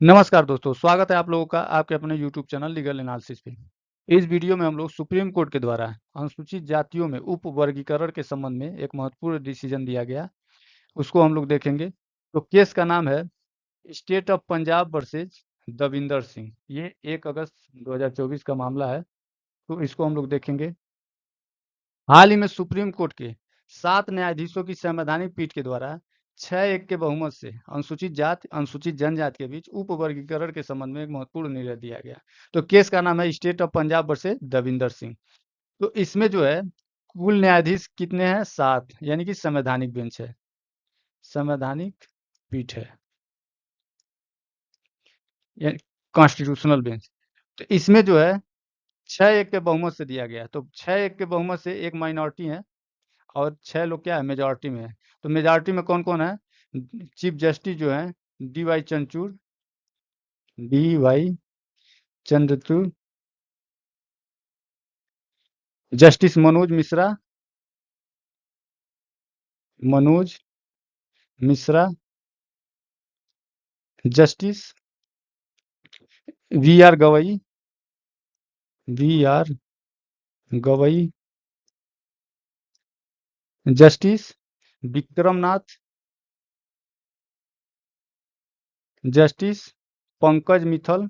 नमस्कार दोस्तों, स्वागत है आप लोगों का आपके अपने यूट्यूब चैनल लीगल एनालिसिस पे। इस वीडियो में हम लोग सुप्रीम कोर्ट के द्वारा अनुसूचित जातियों में उप वर्गीकरण के संबंध में एक महत्वपूर्ण डिसीजन दिया गया, उसको हम लोग देखेंगे। तो केस का नाम है state of Punjab versus Davinder Singh. ये 1 अगस्त 2024 का मामला है, तो इसको हम लोग देखेंगे। हाल ही में सुप्रीम कोर्ट के 7 न्यायाधीशों की संवैधानिक पीठ के द्वारा 6-1 के बहुमत से अनुसूचित जाति, अनुसूचित जनजाति के बीच उप वर्गीकरण के संबंध में एक महत्वपूर्ण निर्णय दिया गया। तो केस का नाम है state of Punjab versus Davinder Singh. तो इसमें जो है कुल न्यायाधीश कितने हैं? 7, यानी कि संवैधानिक बेंच है, संवैधानिक पीठ है, यानी कॉन्स्टिट्यूशनल बेंच। तो इसमें जो है 6-1 के बहुमत से दिया गया। तो 6-1 के बहुमत से एक माइनॉरिटी है और 6 लोग क्या है? मेजॉरिटी में है। तो मेजॉरिटी में कौन-कौन है? चीफ जस्टिस जो हैं D Y Chandrachud, justice Manoj Mishra, justice V R Gavai V R Gavai, justice Vikramnath, justice Pankaj Mittal,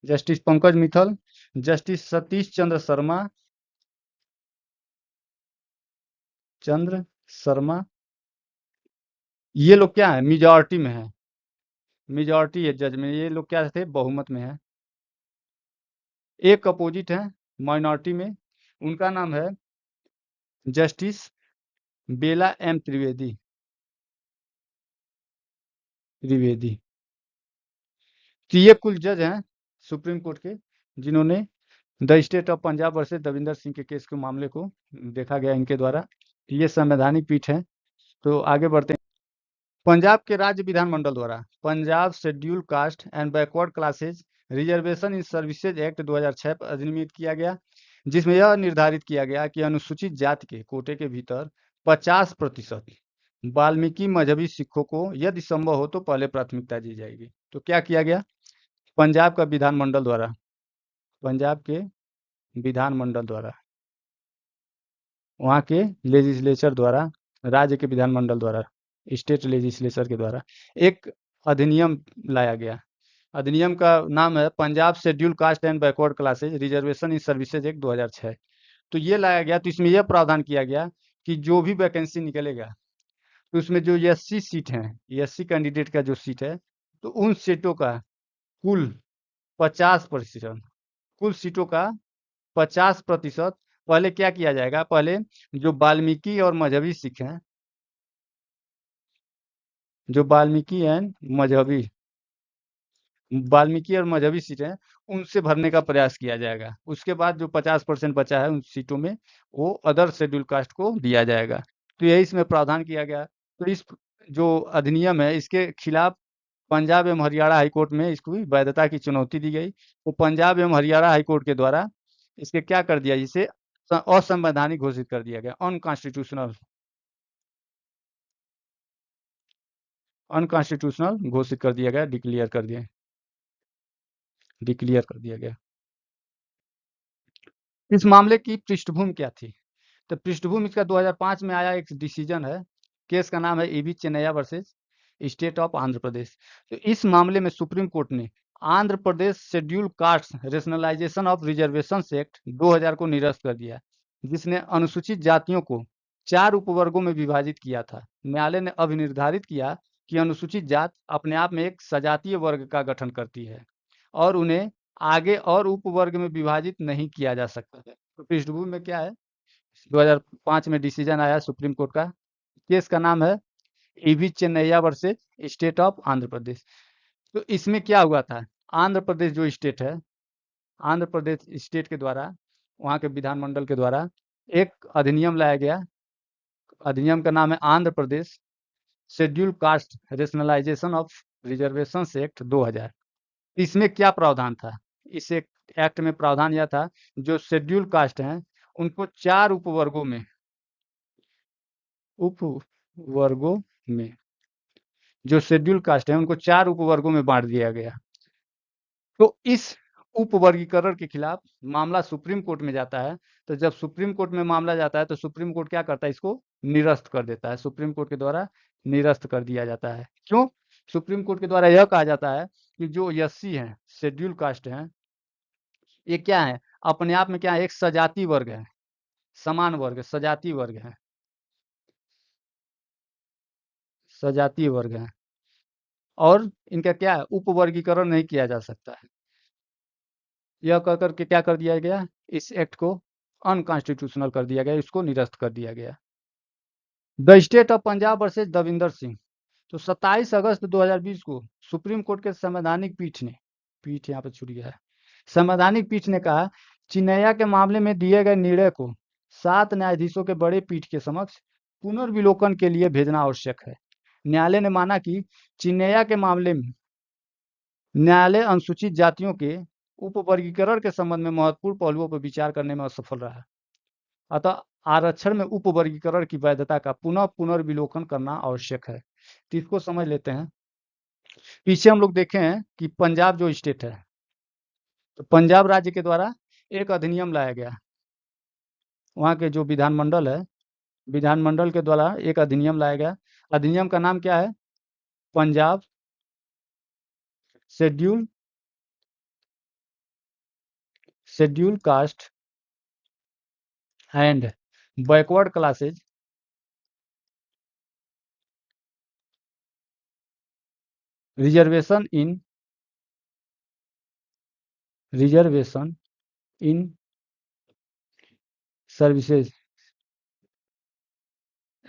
justice Pankaj Mittal, justice Satish Chandra Sharma, ये लोग क्या है? मेजॉरिटी में है, मेजॉरिटी है जज में। ये लोग क्या थे? बहुमत में है। एक अपोजिट है माइनॉरिटी में, उनका नाम है जस्टिस बेला एम त्रिवेदी। तो ये कुल जज हैं सुप्रीम कोर्ट के, जिन्होंने the state of Punjab versus Davinder Singh के केस के मामले को देखा गया इनके द्वारा। ये संवैधानिक पीठ है। तो आगे बढ़ते हैं। पंजाब के राज्य विधानमंडल द्वारा Punjab schedule caste and backward classes reservation in services act 2006 पर अधिनियमित किया गया, जिसमें यह निर्धारित किया गया कि अनुसूचित जाति के कोटे के भीतर 50% वाल्मीकि मजहबी सिखों को यदि संभव हो तो पहले प्राथमिकता दी जाएगी। तो क्या किया गया? पंजाब का विधानमंडल द्वारा, पंजाब के विधानमंडल द्वारा, वहाँ के लेजिस्लेचर द्वारा, राज्य के विधानमंडल द्वारा, स्टेट लेजिस्लेचर के द्वारा एक अधिनियम लाया गया। अधिनियम का नाम है Punjab schedule caste and backward classes reservation in services act 2006। तो ये लाया गया। तो इसमें यह प्रावधान किया गया कि जो भी वैकेंसी निकलेगा, तो उसमें जो एससी सीट है, एससी कैंडिडेट का जो सीट है, तो उन सीटों का कुल 50%, कुल सीटों का 50% पहले क्या किया जाएगा? पहले जो वाल्मीकि और मजहबी सिख हैं, जो वाल्मीकि और मजहबी सीटें हैं, उनसे भरने का प्रयास किया जाएगा। उसके बाद जो 50% बचा है उन सीटों में, वो अदर शेड्यूल कास्ट को दिया जाएगा। तो यही इसमें प्रावधान किया गया। तो इस जो अधिनियम है, इसके खिलाफ पंजाब एवं हरियाणा हाईकोर्ट में इसकी वैधता की चुनौती दी गई। तो पंजाब एवं हरियाणा हाईकोर्ट के द्वारा इसके क्या कर दिया? इसे असंवैधानिक घोषित कर दिया गया, अनकॉन्स्टिट्यूशनल, अनकॉन्स्टिट्यूशनल घोषित कर दिया गया, डिक्लेयर कर दिया गया। इस मामले की पृष्ठभूमि क्या थी? तो पृष्ठभूमि इसका 2005 में आया एक डिसीजन है। केस का नाम है E V Chinnaiah versus state of Andhra Pradesh. तो इस मामले में सुप्रीम कोर्ट ने Andhra Pradesh schedule caste rationalisation of reservation act 2000 को निरस्त कर दिया, जिसने अनुसूचित जातियों को 4 उपवर्गों में विभाजित किया था। न्यायालय ने अब निर्धारित किया कि अनुसूचित जात अपने आप में एक सजातीय वर्ग का गठन करती है और उन्हें आगे और उपवर्ग में विभाजित नहीं किया जा सकता है। तो पृष्ठभूमि में क्या है? 2005 में डिसीजन आया सुप्रीम कोर्ट का। केस का नाम है E V Chinnaiah versus state of Andhra Pradesh. तो इसमें क्या हुआ था? आंध्र प्रदेश जो स्टेट है, आंध्र प्रदेश स्टेट के द्वारा, वहाँ के विधानमंडल के द्वारा एक अधिनियम लाया गया। अधिनियम का नाम है Andhra Pradesh schedule caste rationalisation of reservation act 2000। इसमें क्या प्रावधान था? इस एक्ट में प्रावधान यह था, जो शेड्यूल कास्ट हैं उनको 4 उपवर्गों में जो शेड्यूल कास्ट है उनको 4 उपवर्गों में बाँट दिया गया। तो इस उपवर्गीकरण के खिलाफ मामला सुप्रीम कोर्ट में जाता है। तो जब सुप्रीम कोर्ट में मामला जाता है तो सुप्रीम कोर्ट क्या करता है, इसको निरस्त कर देता है। सुप्रीम कोर्ट के द्वारा निरस्त कर दिया जाता है। क्यों? सुप्रीम कोर्ट के द्वारा यह कहा जाता है कि जो एससी हैं, शेड्यूल कास्ट हैं, ये क्या है, अपने आप में क्या है, एक सजातीय वर्ग है, समान वर्ग, सजातीय वर्ग है, सजातीय वर्ग है, और इनका क्या है, उपवर्गीकरण नहीं किया जा सकता है। यह कह कर के क्या कर दिया गया, इस एक्ट को अनकॉन्स्टिट्यूशनल कर दिया गया, इसको निरस्त कर दिया गया। The state of Punjab versus Davinder Singh. तो 27 अगस्त 2020 को सुप्रीम कोर्ट के संवैधानिक पीठ ने, पीठ यहाँ पर छूट गया है, संवैधानिक पीठ ने कहा, चिन्नैया के मामले में दिए गए निर्णय को 7 न्यायाधीशों के बड़े पीठ के समक्ष पुनर्विलोकन के लिए भेजना आवश्यक है। न्यायालय ने माना कि चिन्नैया के मामले में न्यायालय अनुसूचित जातियों के उपवर्गीकरण के संबंध में महत्वपूर्ण पहलुओं पर विचार करने में असफल रहा। अतः आरक्षण में उपवर्गीकरण की वैधता का पुनर्विलोकन करना आवश्यक है। तो इसको समझ लेते हैं। पीछे हम लोग देखे हैं कि पंजाब जो स्टेट है, तो पंजाब राज्य के द्वारा एक अधिनियम लाया गया। वहाँ के जो विधानमंडल है, विधानमंडल के द्वारा एक अधिनियम लाया गया। अधिनियम का नाम क्या है? Punjab schedule schedule caste and backward classes reservation in services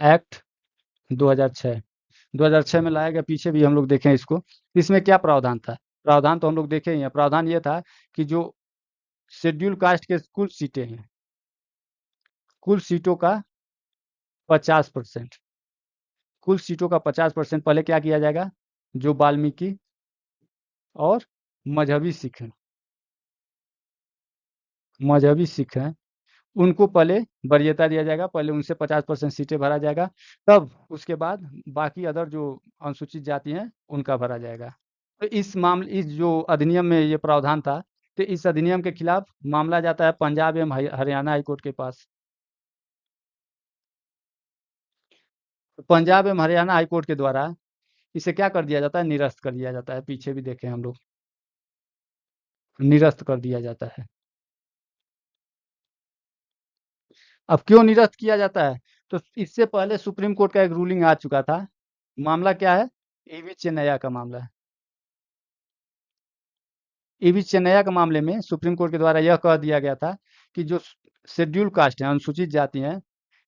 act 2006। 2006 में लाया गया। पीछे भी हम लोग देखें इसको, इसमें क्या प्रावधान था? प्रावधान तो हम लोग देखे ही हैं। प्रावधान ये था कि जो शेड्यूल कास्ट के कुल सीटें हैं, कुल सीटों का 50%, कुल सीटों का 50% पहले क्या किया जाएगा, जो वाल्मीकि और मजहबी सिख हैं, मजहबी सिख हैं, उनको पहले वरीयता दिया जाएगा। पहले उनसे 50% सीटें भरा जाएगा, तब उसके बाद बाकी अदर जो अनुसूचित जाति हैं उनका भरा जाएगा। तो इस जो अधिनियम में ये प्रावधान था, तो इस अधिनियम के खिलाफ मामला जाता है पंजाब एवं हरियाणा हाई कोर्ट के पास। तो पंजाब एवं हरियाणा हाई कोर्ट के द्वारा इसे क्या कर दिया जाता है, निरस्त कर दिया जाता है। पीछे भी देखें हम लोग, निरस्त कर दिया जाता है। अब क्यों निरस्त किया जाता है? तो इससे पहले सुप्रीम कोर्ट का एक रूलिंग आ चुका था। मामला क्या है? ईवी चेन्नैया का मामला है। ईवी चेन्नैया के मामले में सुप्रीम कोर्ट के द्वारा यह कह दिया गया था कि जो शेड्यूल कास्ट है, अनुसूचित जाति हैं,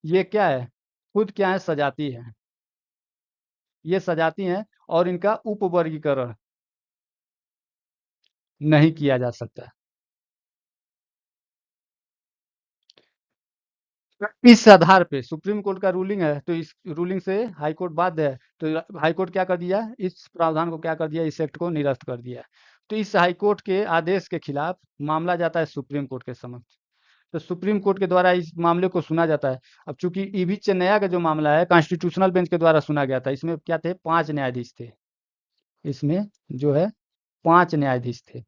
ये क्या है, खुद क्या है, सजाती है। ये सजाती हैं और इनका उपवर्गीकरण नहीं किया जा सकता। इस आधार पे सुप्रीम कोर्ट का रूलिंग है, तो इस रूलिंग से हाई कोर्ट बाध्य है। तो हाई कोर्ट क्या कर दिया, इस प्रावधान को क्या कर दिया, इस एक्ट को निरस्त कर दिया। तो इस हाई कोर्ट के आदेश के खिलाफ मामला जाता है सुप्रीम कोर्ट के समक्ष। तो सुप्रीम कोर्ट के द्वारा इस मामले को सुना जाता है। अब चूंकि ईवी चेन्नैया का जो मामला है कॉन्स्टिट्यूशनल बेंच के द्वारा सुना गया था, इसमें क्या थे, 5 न्यायाधीश थे। इसमें जो है 5 न्यायाधीश थे।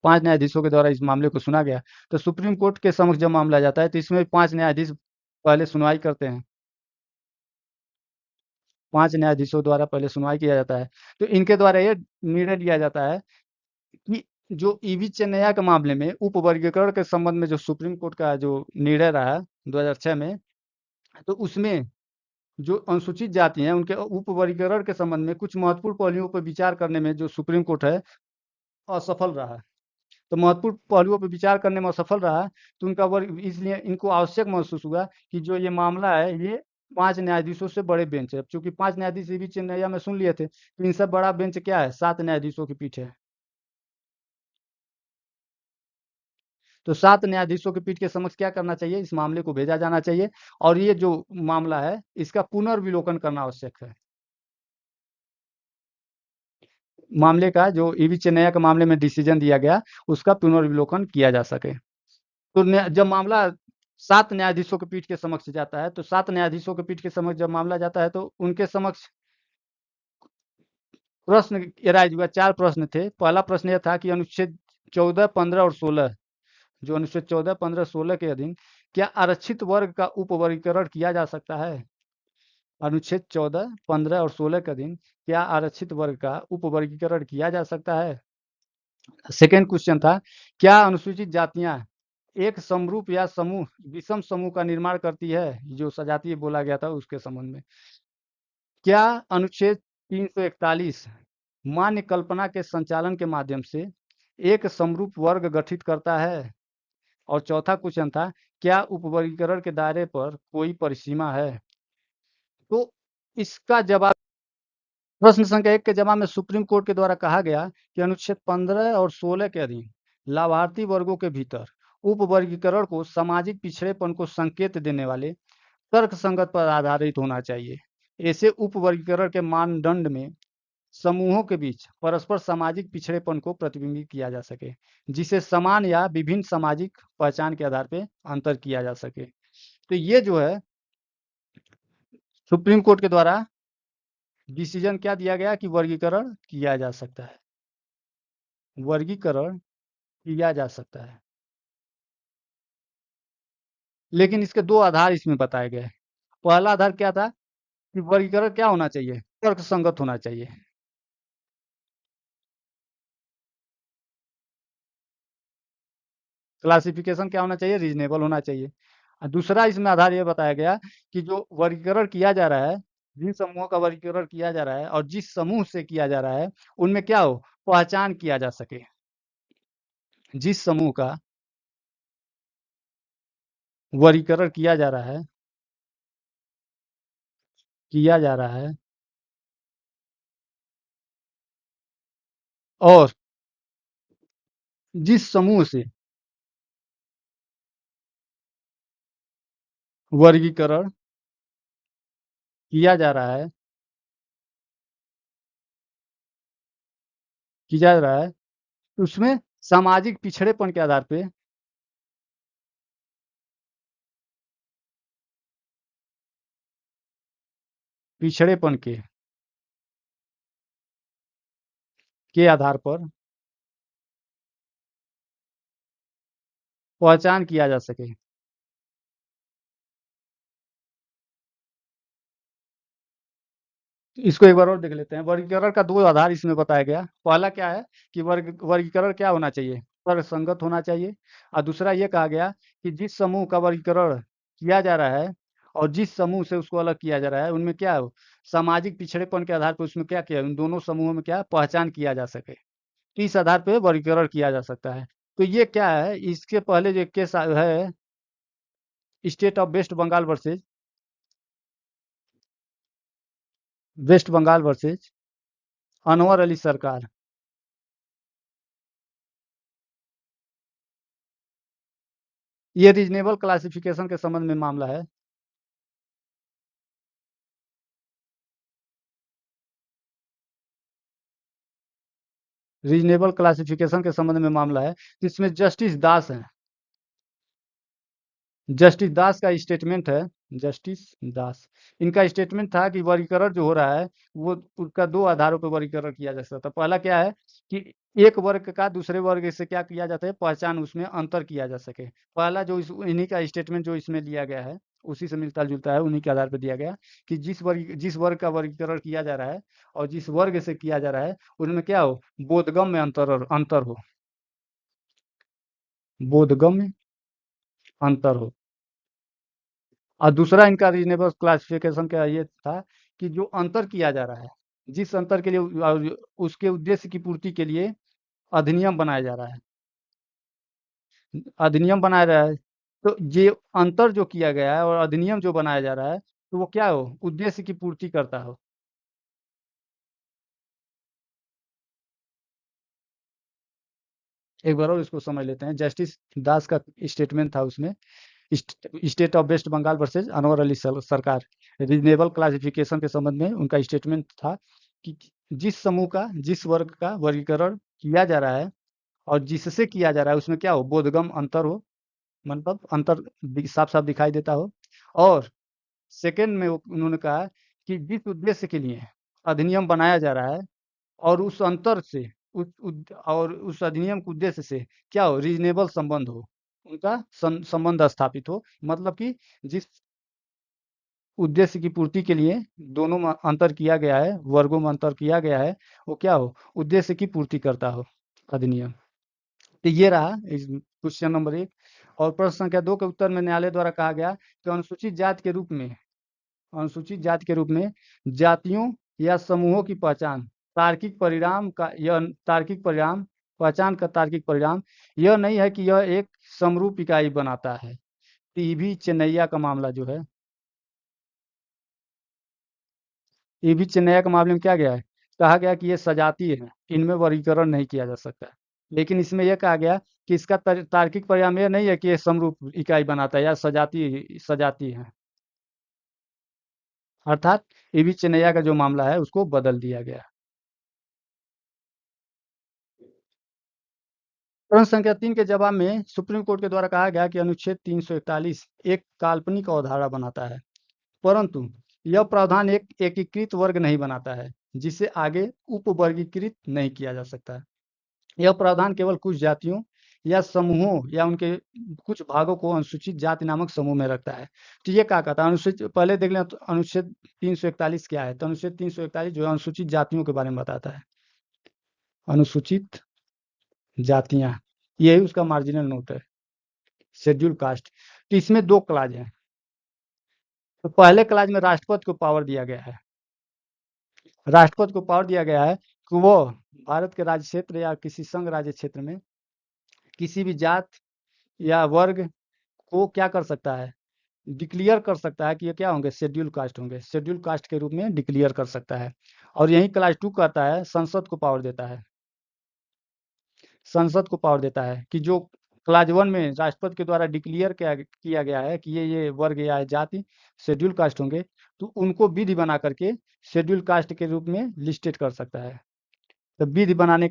5 न्यायाधीशों के द्वारा इस मामले को सुना गया। तो सुप्रीम कोर्ट के समक्ष जब मामला जाता है तो इसमें 5 न्यायाधीश पहले सुनवाई करते हैं। 5 न्यायाधीशों द्वारा पहले सुनवाई किया जाता है। तो इनके द्वारा ये निर्णय लिया जाता है कि जो ईवी चेन्नैया के मामले में उपवर्गीकरण के संबंध में जो सुप्रीम कोर्ट का जो निर्णय रहा 2006 में, तो उसमें जो अनुसूचित जाति हैं उनके उपवर्गीकरण के संबंध में कुछ महत्वपूर्ण पहलुओं पर विचार करने में जो सुप्रीम कोर्ट है असफल रहा। तो महत्वपूर्ण पहलुओं पर विचार करने में असफल रहा, तो उनका वर्ग, इसलिए इनको आवश्यक महसूस हुआ कि जो ये मामला है ये 5 न्यायाधीशों से बड़े बेंच है। अब चूंकि 5 न्यायाधीश ईवी चेन्नैया में सुन लिए थे, तो इनसे बड़ा बेंच क्या है, 7 न्यायाधीशों की पीठ है। तो 7 न्यायाधीशों की पीठ के समक्ष क्या करना चाहिए, इस मामले को भेजा जाना चाहिए और ये जो मामला है इसका पुनर्विलोकन करना आवश्यक है। मामले का जो ईवी चेन्नैया के मामले में डिसीजन दिया गया उसका पुनर्विलोकन किया जा सके। तो जब मामला 7 न्यायाधीशों के पीठ के समक्ष जाता है, तो 7 न्यायाधीशों के पीठ के समक्ष जब मामला जाता है तो उनके समक्ष प्रश्न एराइज हुआ। 4 प्रश्न थे। पहला प्रश्न यह था कि अनुच्छेद 14, 15 और 16, जो अनुच्छेद 14, 15, 16 के अधीन क्या आरक्षित वर्ग का उपवर्गीकरण किया जा सकता है? अनुच्छेद 14, 15 और 16 के अधीन क्या आरक्षित वर्ग का उपवर्गीकरण किया जा सकता है? सेकेंड क्वेश्चन था, क्या अनुसूचित जातियां एक समरूप या समूह विषम समूह का निर्माण करती है, जो सजातीय बोला गया था उसके संबंध में? क्या अनुच्छेद 341 मान्य कल्पना के संचालन के माध्यम से एक समरूप वर्ग गठित करता है? और चौथा क्वेश्चन था, क्या उपवर्गीकरण के दायरे पर कोई परिसीमा है? तो इसका जवाब, प्रश्न संख्या 1 के जवाब में सुप्रीम कोर्ट के द्वारा कहा गया कि अनुच्छेद 15 और 16 के अधीन लाभार्थी वर्गों के भीतर उपवर्गीकरण को सामाजिक पिछड़ेपन को संकेत देने वाले तर्क संगत पर आधारित होना चाहिए। ऐसे उपवर्गीकरण के मानदंड में समूहों के बीच परस्पर सामाजिक पिछड़ेपन को प्रतिबिंबित किया जा सके, जिसे समान या विभिन्न सामाजिक पहचान के आधार पर अंतर किया जा सके। तो ये जो है सुप्रीम कोर्ट के द्वारा डिसीजन क्या दिया गया कि वर्गीकरण किया जा सकता है, वर्गीकरण किया जा सकता है। लेकिन इसके दो आधार इसमें बताए गए। पहला आधार क्या था कि वर्गीकरण क्या होना चाहिए, तर्क संगत होना चाहिए। क्लासिफिकेशन क्या होना चाहिए, रीजनेबल होना चाहिए। और दूसरा इसमें आधार ये बताया गया कि जो वर्गीकरण किया जा रहा है, जिन समूहों का वर्गीकरण किया जा रहा है और जिस समूह से किया जा रहा है, उनमें क्या हो, पहचान किया जा सके। जिस समूह का वर्गीकरण किया जा रहा है और जिस समूह से वर्गीकरण किया जा रहा है किया जा रहा है उसमें सामाजिक पिछड़ेपन के आधार पे पिछड़ेपन के आधार पर पहचान किया जा सके। इसको एक बार और देख लेते हैं। वर्गीकरण का दो आधार इसमें बताया गया। पहला क्या है कि वर्गीकरण क्या होना चाहिए, तर्कसंगत होना चाहिए। और दूसरा ये कहा गया कि जिस समूह का वर्गीकरण किया जा रहा है और जिस समूह से उसको अलग किया जा रहा है, उनमें क्या हो, सामाजिक पिछड़ेपन के आधार पर उसमें क्या किया, उन दोनों समूहों में क्या पहचान किया जा सके। तो इस आधार पर वर्गीकरण किया जा सकता है। तो ये क्या है, इसके पहले जो केस है, state of west Bengal versus Anwar Ali Sarkar, ये रीजनेबल क्लासिफिकेशन के संबंध में मामला है। रीजनेबल क्लासिफिकेशन के संबंध में मामला है, जिसमें जस्टिस दास का स्टेटमेंट है। जस्टिस दास, इनका स्टेटमेंट था कि वर्गीकरण जो हो रहा है वो उसका दो आधारों पर वर्गीकरण किया जा सकता है। पहला क्या है कि एक वर्ग का दूसरे वर्ग से क्या किया जाता है, पहचान, उसमें अंतर किया जा सके। पहला जो इन्हीं का स्टेटमेंट जो इसमें लिया गया है उसी से मिलता जुलता है, उन्हीं के आधार पर दिया गया कि जिस वर्ग का वर्गीकरण किया जा रहा है और जिस वर्ग से किया जा रहा है, उनमें क्या हो, बोधगम्य में अंतर हो, बोधगम्य अंतर हो। और दूसरा इनका रीजनेबल क्लासिफिकेशन का ये था कि जो अंतर किया जा रहा है, जिस अंतर के लिए उसके उद्देश्य की पूर्ति के लिए अधिनियम बनाया जा रहा है, अधिनियम बनाया जा रहा है। तो ये अंतर जो किया गया है और अधिनियम जो बनाया जा रहा है, तो वो क्या हो, उद्देश्य की पूर्ति करता हो। एक बार और इसको समझ लेते हैं। जस्टिस दास का स्टेटमेंट था उसमें, state of west Bengal versus Anwar Ali Sarkar, reasonable classification के संबंध में उनका स्टेटमेंट था कि जिस वर्ग का वर्गीकरण किया जा रहा है और जिससे किया जा रहा है उसमें क्या हो, बोधगम अंतर हो। मतलब अंतर साफ साफ दिखाई देता हो। और सेकंड में उन्होंने कहा कि जिस उद्देश्य के लिए अधिनियम बनाया जा रहा है और उस अंतर से और उस अधिनियम के उद्देश्य से क्या हो, रीजनेबल संबंध हो, उनका संबंध स्थापित हो। मतलब कि जिस उद्देश्य की पूर्ति के लिए दोनों में अंतर किया गया है, वर्गों में अंतर किया गया है, वो क्या हो, उद्देश्य की पूर्ति करता हो अधिनियम। तो ये रहा क्वेश्चन नंबर 1। और प्रश्न संख्या 2 के उत्तर में न्यायालय द्वारा कहा गया कि अनुसूचित जाति के रूप में जातियों या समूहों की पहचान तार्किक परिणाम पहचान का तार्किक परिणाम यह नहीं है कि यह एक समरूप इकाई बनाता है। टीबी चेन्नैया का मामला जो है, टीबी चेन्नैया के मामले में क्या गया है, कहा गया कि ये सजातीय है, इनमें वर्गीकरण नहीं किया जा सकता। लेकिन इसमें यह कहा गया कि इसका तार्किक परिणाम यह नहीं है कि ये समरूप इकाई बनाता है या सजातीय है। अर्थात टीबी चेन्नैया का जो मामला है उसको बदल दिया गया। प्रश्न संख्या 3 के जवाब में सुप्रीम कोर्ट के द्वारा कहा गया कि अनुच्छेद 341 एक काल्पनिक अवधारणा बनाता है, परंतु यह प्रावधान एक एकीकृत वर्ग नहीं बनाता है जिसे आगे उपवर्गीकृत नहीं किया जा सकता है। यह प्रावधान केवल कुछ जातियों या समूहों या उनके कुछ भागों को अनुसूचित जाति नामक समूह में रखता है। तो ये क्या कहता है, अनुसूचित पहले देख लें तो अनुच्छेद 341 क्या है। तो अनुच्छेद 341 जो है अनुसूचित जातियों के बारे में बताता है। अनुसूचित जातियां, यही उसका मार्जिनल नोट है, शेड्यूल कास्ट। तो इसमें 2 क्लाज हैं। तो पहले क्लाज में राष्ट्रपति को पावर दिया गया है, राष्ट्रपति को पावर दिया गया है कि वो भारत के राज्य क्षेत्र या किसी संघ राज्य क्षेत्र में किसी भी जात या वर्ग को क्या कर सकता है, डिक्लेयर कर सकता है कि ये क्या होंगे, शेड्यूल कास्ट होंगे, शेड्यूल कास्ट के रूप में डिक्लेयर कर सकता है। और यही क्लास 2 कहता है, संसद को पावर देता है, संसद को पावर देता है कि जो क्लास 1 में राष्ट्रपति के द्वारा डिक्लेयर किया गया है कि ये वर्ग या जाति शेड्यूल कास्ट होंगे, तो उनको विधि बना करके शेड्यूल कास्ट के रूप में लिस्टेड कर सकता है। तो विधि बनाने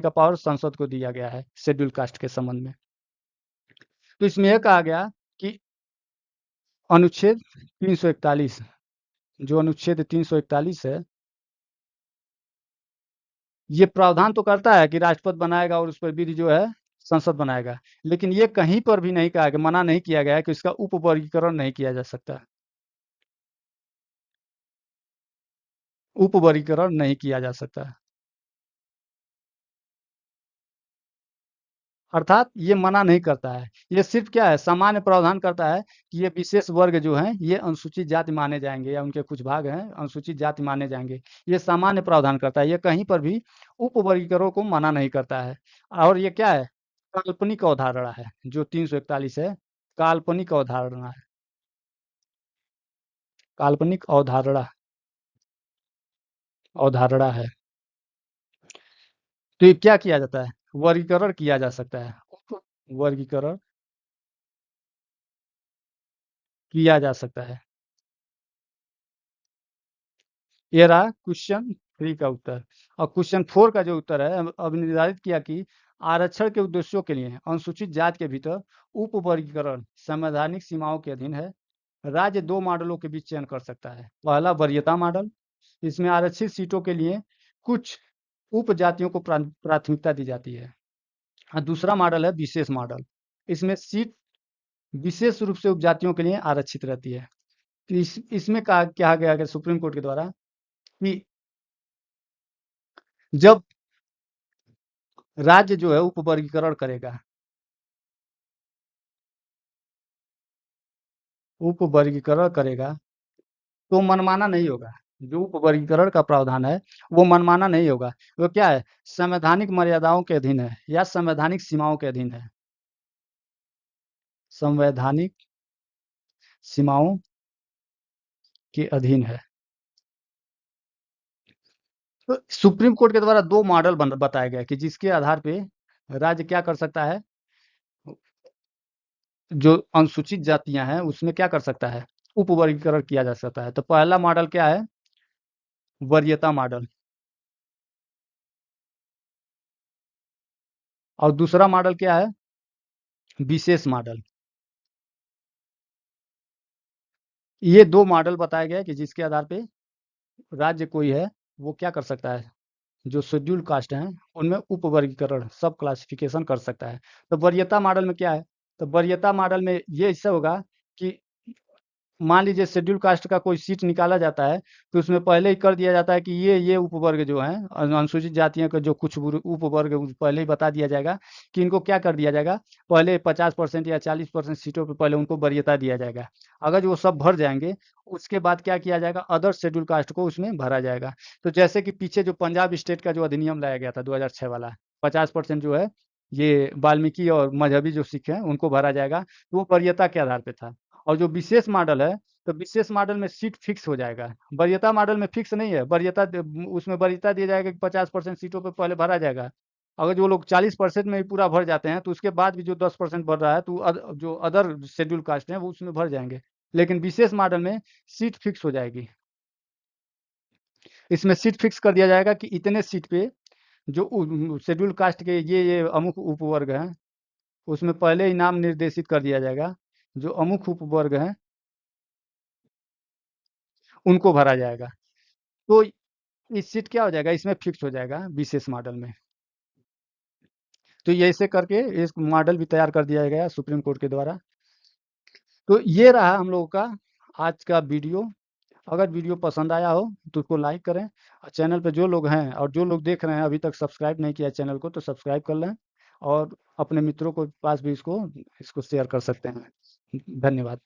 का पावर संसद को दिया गया है शेड्यूल कास्ट के संबंध में। तो इसमें यह कहा गया कि अनुच्छेद 341, जो अनुच्छेद 341 है, ये प्रावधान तो करता है कि राष्ट्रपति बनाएगा और उस पर विधि जो है संसद बनाएगा, लेकिन ये कहीं पर भी नहीं कहा, कि मना नहीं किया गया है कि इसका उपवर्गीकरण नहीं किया जा सकता, उपवर्गीकरण नहीं किया जा सकता। अर्थात ये मना नहीं करता है, ये सिर्फ क्या है, सामान्य प्रावधान करता है कि ये विशेष वर्ग जो हैं ये अनुसूचित जाति माने जाएंगे या उनके कुछ भाग हैं अनुसूचित जाति माने जाएंगे। ये सामान्य प्रावधान करता है, ये कहीं पर भी उपवर्गीकरण को मना नहीं करता है। और ये क्या है, काल्पनिक अवधारणा है, जो 341 है काल्पनिक अवधारणा है, काल्पनिक अवधारणा है। तो ये क्या किया जाता है, वर्गीकरण किया जा सकता है, वर्गीकरण किया जा सकता है। ये रहा क्वेश्चन 3 का उत्तर। और क्वेश्चन 4 का जो उत्तर है, अब निर्धारित किया कि आरक्षण के उद्देश्यों के लिए अनुसूचित जाति के भीतर उप वर्गीकरण संवैधानिक सीमाओं के अधीन है। राज्य 2 मॉडलों के बीच चयन कर सकता है। पहला वरीयता मॉडल, इसमें आरक्षित सीटों के लिए कुछ उप जातियों को प्राथमिकता दी जाती है। और दूसरा मॉडल है विशेष मॉडल, इसमें सीट विशेष रूप से उपजातियों के लिए आरक्षित रहती है। तो इसमें कहा गया कि सुप्रीम कोर्ट के द्वारा कि जब राज्य जो है उपवर्गीकरण करेगा तो मनमाना नहीं होगा। जो उपवर्गीकरण का प्रावधान है वो मनमाना नहीं होगा। वो क्या है, संवैधानिक मर्यादाओं के अधीन है या संवैधानिक सीमाओं के अधीन है, संवैधानिक सीमाओं के अधीन है। तो सुप्रीम कोर्ट के द्वारा 2 मॉडल बताया गया कि जिसके आधार पे राज्य क्या कर सकता है, जो अनुसूचित जातियां हैं उसमें क्या कर सकता है, उपवर्गीकरण किया जा सकता है। तो पहला मॉडल क्या है, वरीयता मॉडल। और दूसरा मॉडल क्या है, विशेष मॉडल। ये 2 मॉडल बताया गया है कि जिसके आधार पे राज्य कोई है, वो क्या कर सकता है, जो शेड्यूल कास्ट हैं, उनमें उपवर्गीकरण, सब क्लासिफिकेशन कर सकता है। तो वरीयता मॉडल में क्या है? तो वरीयता मॉडल में ये इससे होगा कि मान लीजिए शेड्यूल कास्ट का कोई सीट निकाला जाता है, तो उसमें पहले ही कर दिया जाता है कि ये उपवर्ग जो हैं, अनुसूचित जातियों के जो कुछ उपवर्ग पहले ही बता दिया जाएगा कि इनको क्या कर दिया जाएगा, पहले 50% या 40% सीटों पे पहले उनको वरीयता दिया जाएगा। अगर जो वो सब भर जाएंगे, उसके बाद क्या किया जाएगा, अदर शेड्यूल कास्ट को उसमें भरा जाएगा। तो जैसे कि पीछे जो पंजाब स्टेट का जो अधिनियम लाया गया था 2006 वाला, 50% जो है ये वाल्मीकि और मजहबी जो सिख हैं उनको भरा जाएगा, तो वो वरीयता के आधार पे था। और जो विशेष मॉडल है, तो विशेष मॉडल में सीट फिक्स हो जाएगा। वरीयता मॉडल में फिक्स नहीं है, उसमें वरीयता दिया जाएगा कि 50% सीटों पे पहले भरा जाएगा। अगर जो लोग 40% में ही पूरा भर जाते हैं, तो उसके बाद भी जो 10% भर रहा है, तो जो अदर शेड्यूल कास्ट है वो उसमें भर जाएंगे। लेकिन विशेष मॉडल में सीट फिक्स हो जाएगी। इसमें सीट फिक्स कर दिया जाएगा कि इतने सीट पे जो शेड्यूल कास्ट के ये अमुक उपवर्ग हैं, उसमें पहले ही नाम निर्देशित कर दिया जाएगा, जो अमुक उपवर्ग हैं उनको भरा जाएगा। तो इस सीट क्या हो जाएगा, इसमें फिक्स हो जाएगा विशेष मॉडल में। तो ये ऐसे करके इस मॉडल भी तैयार कर दिया गया सुप्रीम कोर्ट के द्वारा। तो ये रहा हम लोगों का आज का वीडियो। अगर वीडियो पसंद आया हो तो उसको लाइक करें, और चैनल पे जो लोग हैं और जो लोग देख रहे हैं अभी तक सब्सक्राइब नहीं किया चैनल को, तो सब्सक्राइब कर लें, और अपने मित्रों को पास भी इसको इसको शेयर कर सकते हैं। धन्यवाद।